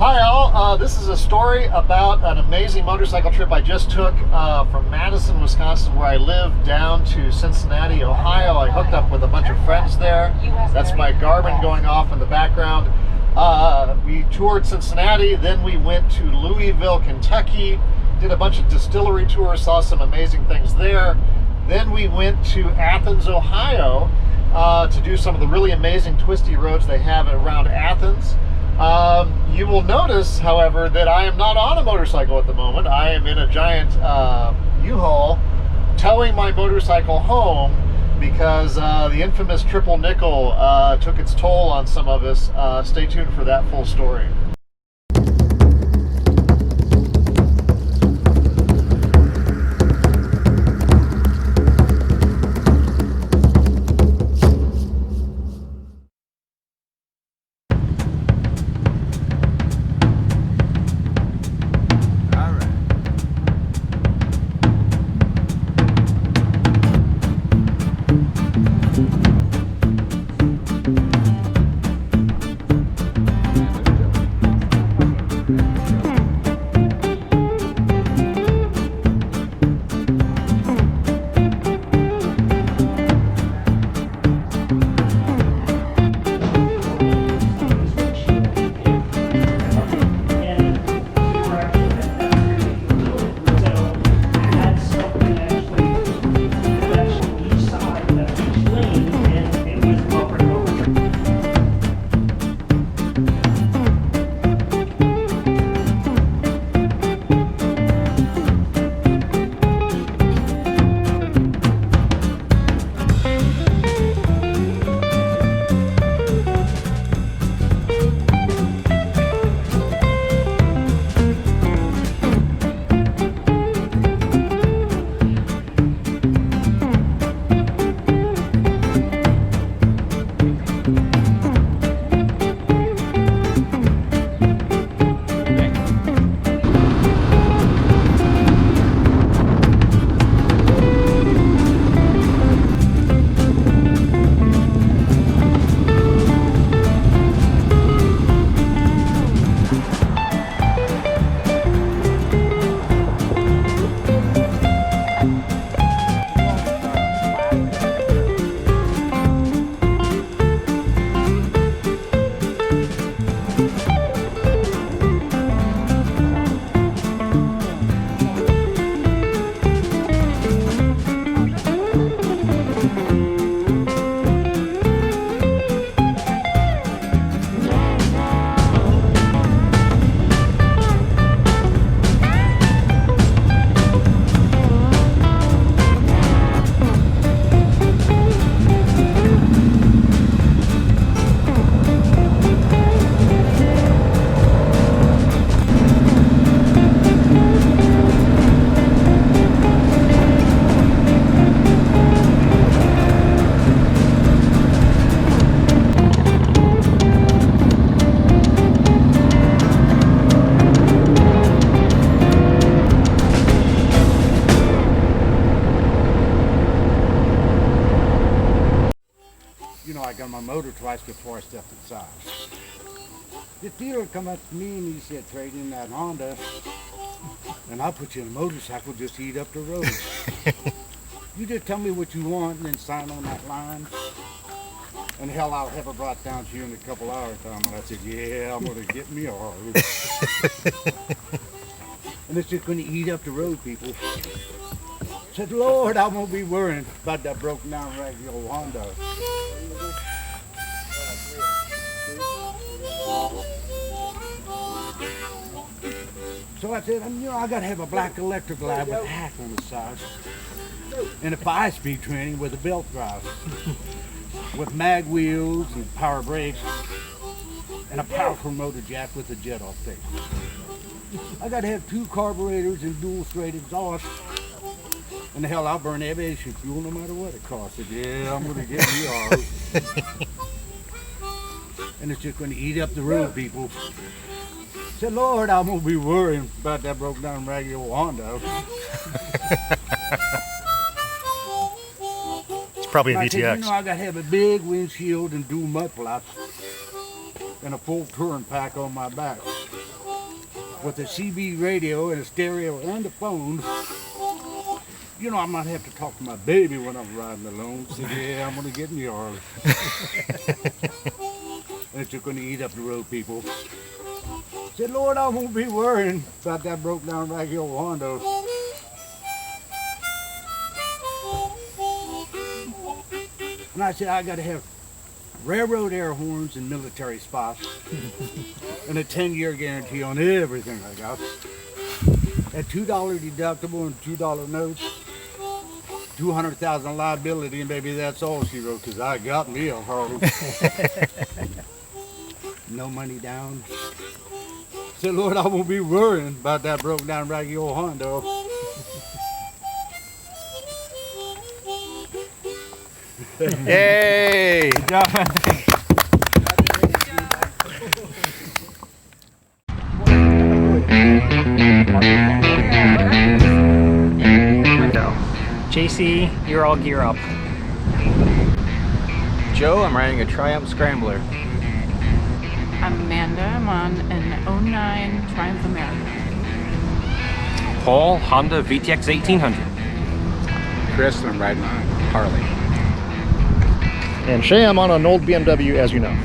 Hi all, this is a story about an amazing motorcycle trip I just took from Madison, Wisconsin, where I live, down to Cincinnati, Ohio. I hooked up with a bunch of friends there. That's my Garmin going off in the background. We toured Cincinnati, then we went to Louisville, Kentucky, did a bunch of distillery tours, saw some amazing things there. Then we went to Athens, Ohio to do some of the really amazing twisty roads they have around Athens. You will notice, however, that I am not on a motorcycle at the moment. I am in a giant U-Haul towing my motorcycle home because the infamous Triple Nickle took its toll on some of us. Stay tuned for that full story. I got my motor twice before I stepped inside. This dealer come up to me and he said, trade in that Honda and I'll put you in a motorcycle just to eat up the road. You just tell me what you want and then sign on that line. And hell, I'll have it brought down to you in a couple hours time. And I said, yeah, I'm going to get me a Harley. And it's just going to eat up the road, people. I said, Lord, I won't be worrying about that broken down raggedy old Honda. So I said, I got to have a black electric light with a hack on the side. And a 5-speed tranny with a belt drive. With mag wheels and power brakes. And a powerful motor jack with a jet off tape. I got to have 2 carburetors and dual straight exhaust. And the hell, I'll burn aviation fuel no matter what it costs. I said, yeah, I'm going to get me ours. And it's just going to eat up the road, people. I said, Lord, I'm going to be worrying about that broke down raggedy old Honda. It's probably a VTX. Said, I got to have a big windshield and dual mud flaps and a full touring pack on my back. with a CB radio and a stereo and a phone. You know, I might have to talk to my baby when I'm riding alone. Say, yeah, I'm gonna get in the yard. And you're gonna eat up the road, people. Said, Lord, I won't be worrying about that broke down raggedy old Honda. And I said, I gotta have railroad air horns and military spots and a 10-year guarantee on everything I got. At $2 deductible and $2 notes, 200,000 liability, and baby, that's all she wrote, because I got me a Harley. No money down. Said, Lord, I won't be worrying about that broke down raggedy old Honda. Yay! Good job. JC, you're all gear up. Joe, I'm riding a Triumph Scrambler. I'm Amanda. I'm on an 09 Triumph America. Paul, Honda VTX 1800. Chris, and I'm riding on Harley. And Shay, I'm on an old BMW, as you know.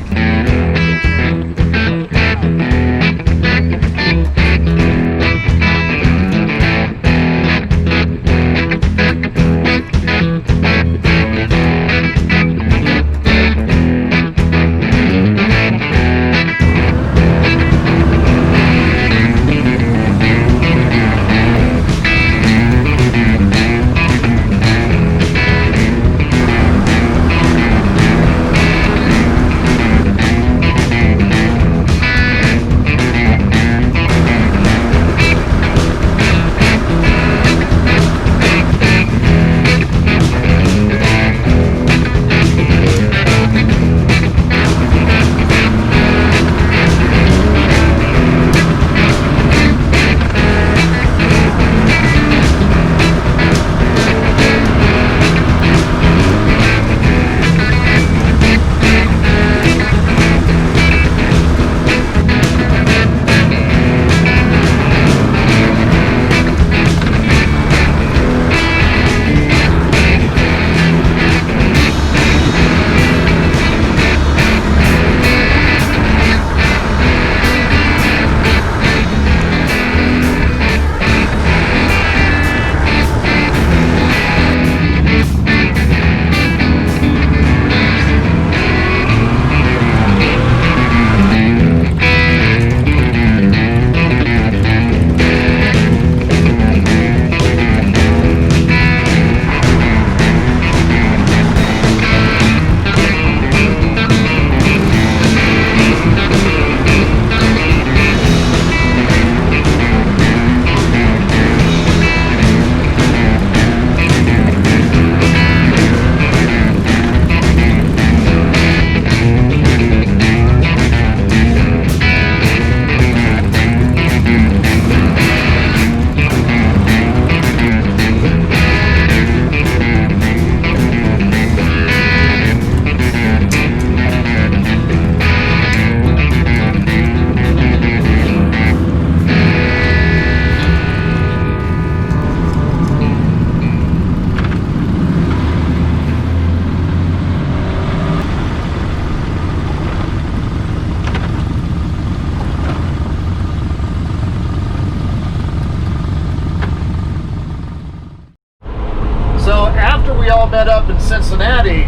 Met up in Cincinnati,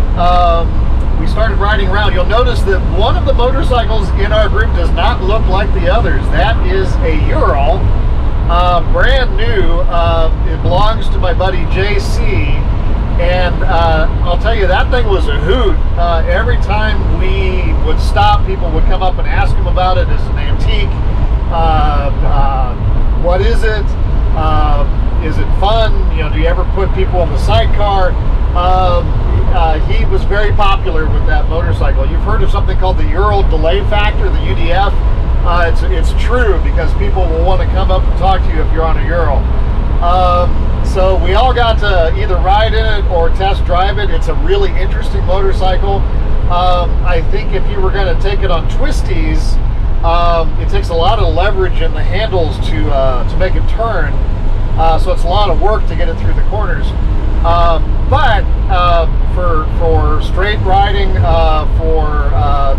we started riding around. You'll notice that one of the motorcycles in our group does not look like the others. That is a Ural, brand new. It belongs to my buddy JC, and I'll tell you, that thing was a hoot. Every time we would stop, people would come up and ask him about it. It's an antique. What is it? Is it fun? You know, do you ever put people in the sidecar? He was very popular with that motorcycle. You've heard of something called the Ural Delay Factor, the UDF. It's true, because people will want to come up and talk to you if you're on a Ural. So we all got to either ride in it or test drive it. It's a really interesting motorcycle. I think if you were going to take it on twisties, It takes a lot of leverage in the handles to make it turn, so it's a lot of work to get it through the corners. But for straight riding, for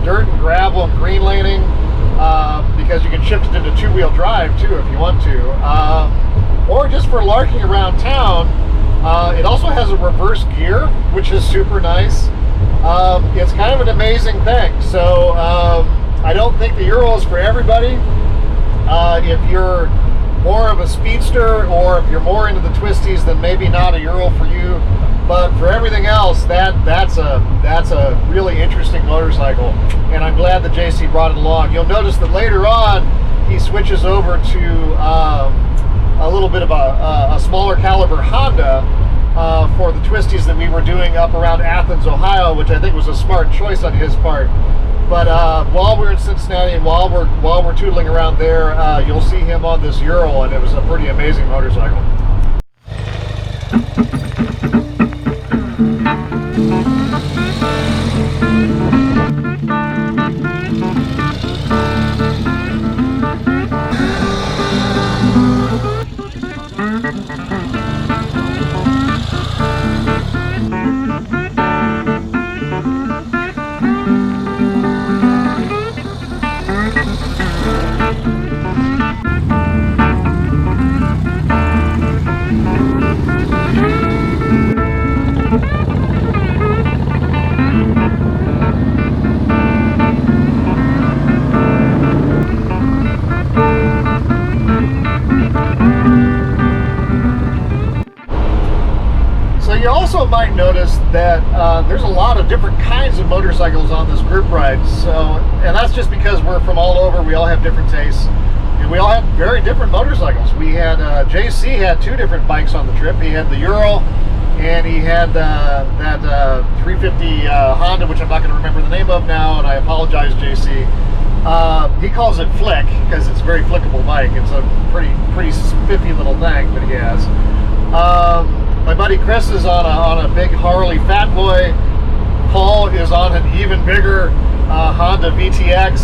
dirt and gravel and green laning, because you can shift it into two-wheel drive too if you want to, or just for larking around town. It also has a reverse gear, which is super nice. It's kind of an amazing thing. So I don't think the Ural is for everybody. If you're more of a speedster, or if you're more into the twisties, then maybe not a Ural for you. But for everything else, that's a really interesting motorcycle, and I'm glad that JC brought it along. You'll notice that later on he switches over to a little bit of a smaller caliber Honda for the twisties that we were doing up around Athens, Ohio, which I think was a smart choice on his part. But while we're in Cincinnati and while we're tootling around there, you'll see him on this Ural, and it was a pretty amazing motorcycle. You also might notice that there's a lot of different kinds of motorcycles on this group ride. And that's just because we're from all over. We all have different tastes, and we all have very different motorcycles. We had JC had two different bikes on the trip. He had the Ural, and he had that 350 Honda, which I'm not going to remember the name of now, and I apologize, JC. He calls it Flick because it's a very flickable bike. It's a pretty spiffy little thing that he has. My buddy Chris is on a big Harley Fat Boy. Paul is on an even bigger Honda VTX.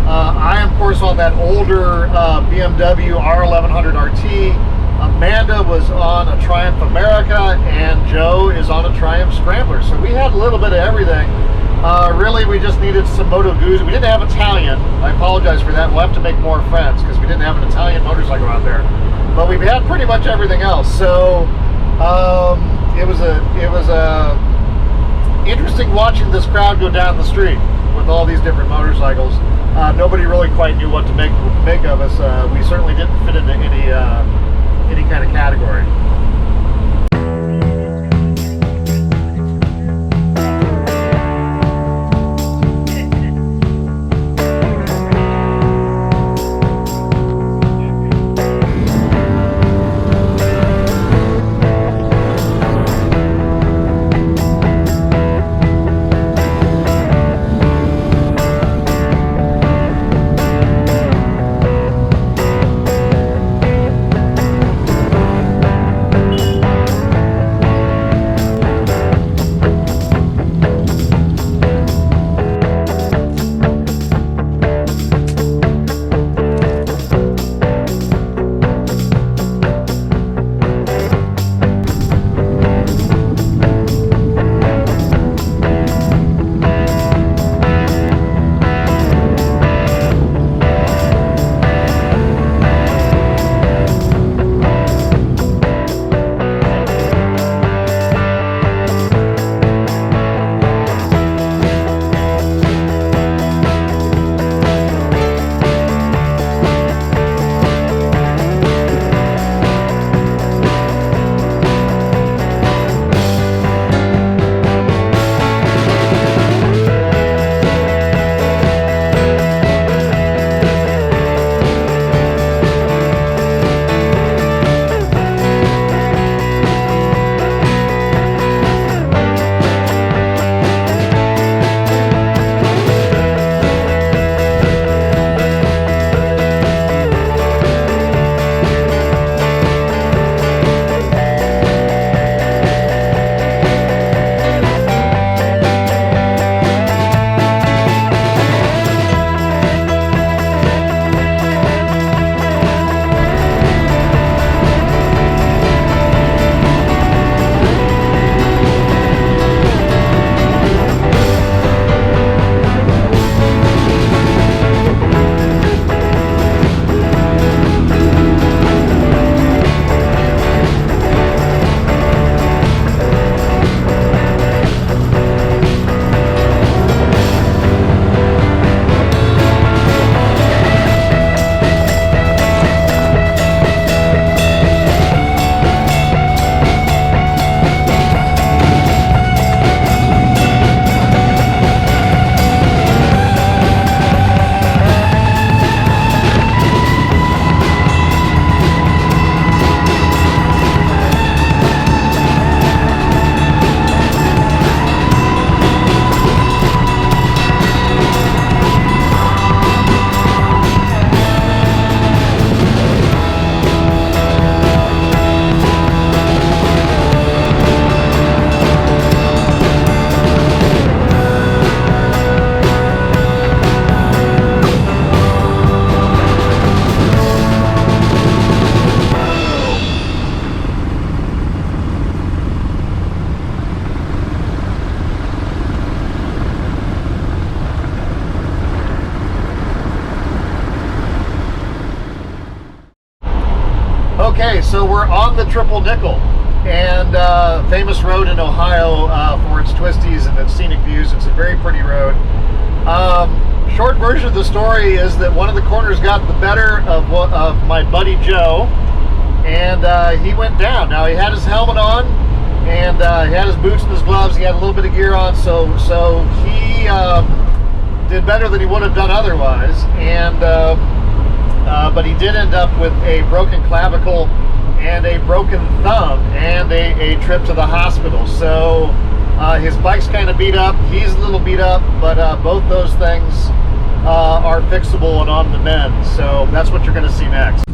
I am, of course, on that older BMW R1100 RT. Amanda was on a Triumph America, and Joe is on a Triumph Scrambler. So we had a little bit of everything. Really, we just needed some Moto Guzzi. We didn't have Italian. I apologize for that. We'll have to make more friends because we didn't have an Italian motorcycle out there. But we had pretty much everything else. So it was interesting watching this crowd go down the street with all these different motorcycles. Nobody really quite knew what to make of us. We certainly didn't fit into any kind of category. we're on the Triple Nickle, and famous road in Ohio for its twisties and its scenic views. It's a very pretty road. Short version of the story is that one of the corners got the better of my buddy Joe, and he went down. Now he had his helmet on, and he had his boots and his gloves. He had a little bit of gear on, so he did better than he would have done otherwise. And but he did end up with a broken clavicle and a broken thumb and a trip to the hospital. So his bike's kind of beat up. He's a little beat up, but both those things are fixable and on the mend. So that's what you're going to see next.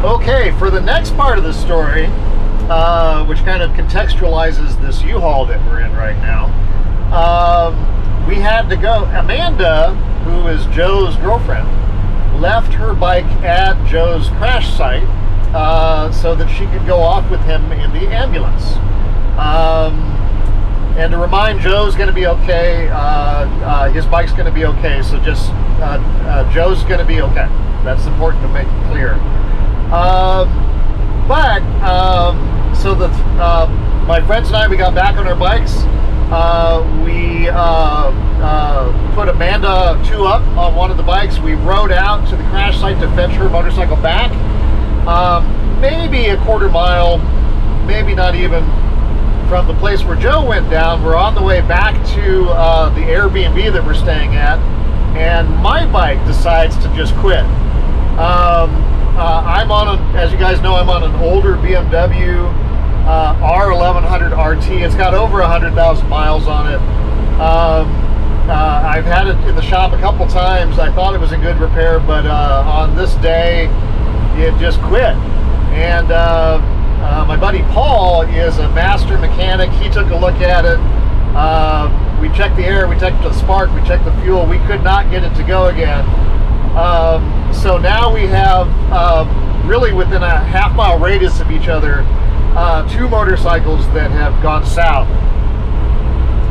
Okay, for the next part of the story, which kind of contextualizes this U-Haul that we're in right now, we had to go. Amanda, who is Joe's girlfriend, left her bike at Joe's crash site so that she could go off with him in the ambulance. And to remind, Joe's going to be okay. His bike's going to be okay. So just Joe's going to be okay. That's important to make clear. So my friends and I, we got back on our bikes. We put Amanda 2 up on one of the bikes. We rode out to the crash site to fetch her motorcycle back. Maybe a quarter mile, maybe not even, from the place where Joe went down. We're on the way back to the Airbnb that we're staying at, and my bike decides to just quit. I'm on, as you guys know, I'm on an older BMW R1100 RT. It's got over 100,000 miles on it. I've had it in the shop a couple times. I thought it was in good repair, but on this day, it just quit. And my buddy Paul is a master mechanic. He took a look at it. We checked the air, we checked the spark, we checked the fuel. We could not get it to go again. So now we have, really within a half-mile radius of each other, 2 motorcycles that have gone south.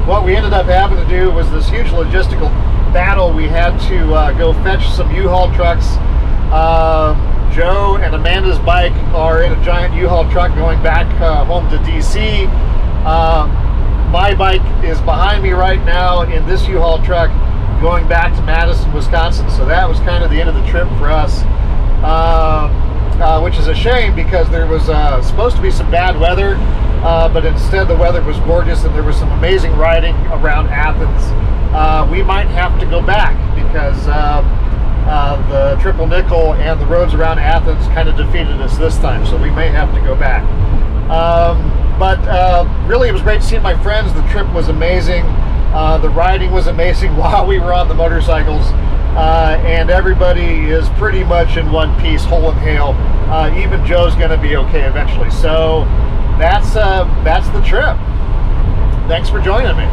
What we ended up having to do was this huge logistical battle. We had to go fetch some U-Haul trucks. Joe and Amanda's bike are in a giant U-Haul truck going back home to DC. My bike is behind me right now in this U-Haul truck going back to Madison, Wisconsin. So that was kind of the end of the trip for us. which is a shame because there was supposed to be some bad weather, but instead the weather was gorgeous and there was some amazing riding around Athens. We might have to go back because the Triple Nickle and the roads around Athens kind of defeated us this time, so we may have to go back. But really, it was great to see my friends. The trip was amazing. The riding was amazing while we were on the motorcycles. And everybody is pretty much in one piece, whole and hail. Even Joe's going to be okay eventually. So that's the trip. Thanks for joining me.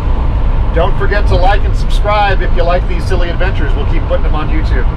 Don't forget to like and subscribe if you like these silly adventures. We'll keep putting them on YouTube.